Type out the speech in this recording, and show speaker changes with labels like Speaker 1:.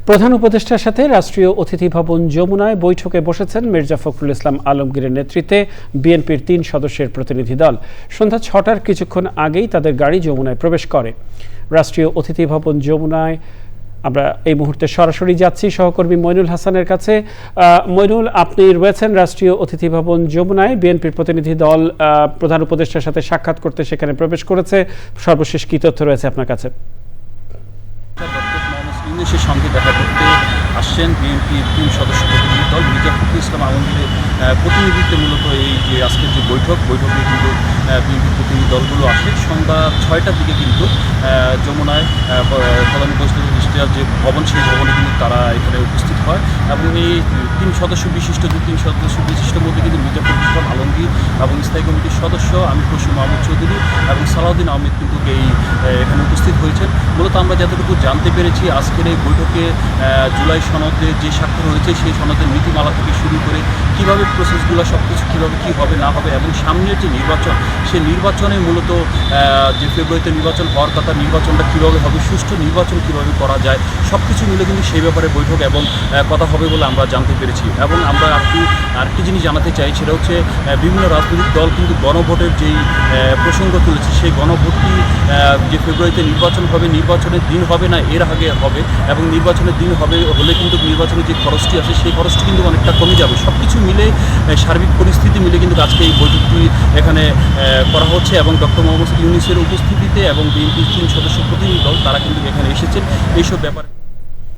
Speaker 1: প্রধান উপদেষ্টার সাথে রাষ্ট্রীয় অতিথি ভবন যমুনায় বৈঠকে বসেছেন মির্জা ফখরুল ইসলাম আলমগীরের নেতৃত্বে বিএনপির ৩ সদস্যের প্রতিনিধি দল। সন্ধ্যা ৬টার কিছুক্ষণ আগেই তাদের গাড়ি যমুনায় প্রবেশ করে। রাষ্ট্রীয় অতিথি ভবন যমুনায় আমরা এই মুহূর্তে সরাসরি যাচ্ছি সহকর্মী মইনুল হাসানের কাছে। মইনুল, আপনি রয়েছেন রাষ্ট্রীয় অতিথি ভবন যমুনায়। বিএনপির প্রতিনিধি দল প্রধান উপদেষ্টার সাথে সাক্ষাৎ করতে সেখানে প্রবেশ করেছে। সর্বশেষ কি তথ্য রয়েছে আপনার কাছে?
Speaker 2: ইউনূসের সঙ্গে দেখা করতে আসছেন বিএনপির ৩ সদস্য প্রতিনিধি দল। মির্জা ফখরুল ইসলাম আলমগীরের প্রতিনিধিত্বে মূলত এই যে আজকের যে বৈঠকে কিন্তু বিএনপির প্রতিনিধি দলগুলো আসে। সন্ধ্যা ৬টার দিকে কিন্তু যমুনায় প্রধান উপদেষ্টার যে ভবন, সেই ভবনে কিন্তু তারা এখানে উপস্থিত হয় এবং এই ৩ সদস্য বিশিষ্ট মধ্যে কিন্তু মির্জা ফখরুল ইসলাম আলমগীর এবং স্থায়ী কমিটির সদস্য আমির খসরু মাহমুদ চৌধুরী এবং সালাউদ্দিন আহমেদ কিন্তু এখানে উপস্থিত হয়েছেন। মূলত আমরা যতটুকু জানতে পেরেছি, আজকের এই বৈঠকে জুলাই সনদে যে স্বাক্ষর হয়েছে সেই সনদের নীতিমালা থেকে শুরু করে কীভাবে প্রসেসগুলো সব কিছু কীভাবে কী হবে না হবে এবং সামনের যে নির্বাচন, সেই নির্বাচনে মূলত যে ফেব্রুয়ারিতে নির্বাচন হওয়ার কথা, নির্বাচনটা কীভাবে হবে, সুষ্ঠু নির্বাচন কীভাবে করা যায়, সব কিছু মিলে কিন্তু সেই ব্যাপারে বৈঠক এবং কথা হবে বলে আমরা জানতে পেরেছি। এবং আমরা আরেকটি জিনিস জানাতে চাই, সেটা হচ্ছে বিভিন্ন রাজনৈতিক দল কিন্তু গণভোটের যেই প্রসঙ্গ তুলেছে, সেই গণভোটটি যে ফেব্রুয়ারিতে নির্বাচন হবে, নির্বাচনের দিন হবে না এর আগে হবে এবং নির্বাচনের দিন হলে কিন্তু নির্বাচনের যে খরচটি আছে সেই খরচটি কিন্তু অনেকটা কমে যাবে। সব কিছু মিলে সার্বিক পরিস্থিতি মিলে কিন্তু আজকে এই বৈঠকটি এখানে করা হচ্ছে এবং ডক্টর মোহাম্মদ ইউনূসের উপস্থিতিতে এবং বিএনপির ৩ সদস্য প্রতিনিধি দল তারা কিন্তু এখানে এসেছেন এইসব ব্যাপারে।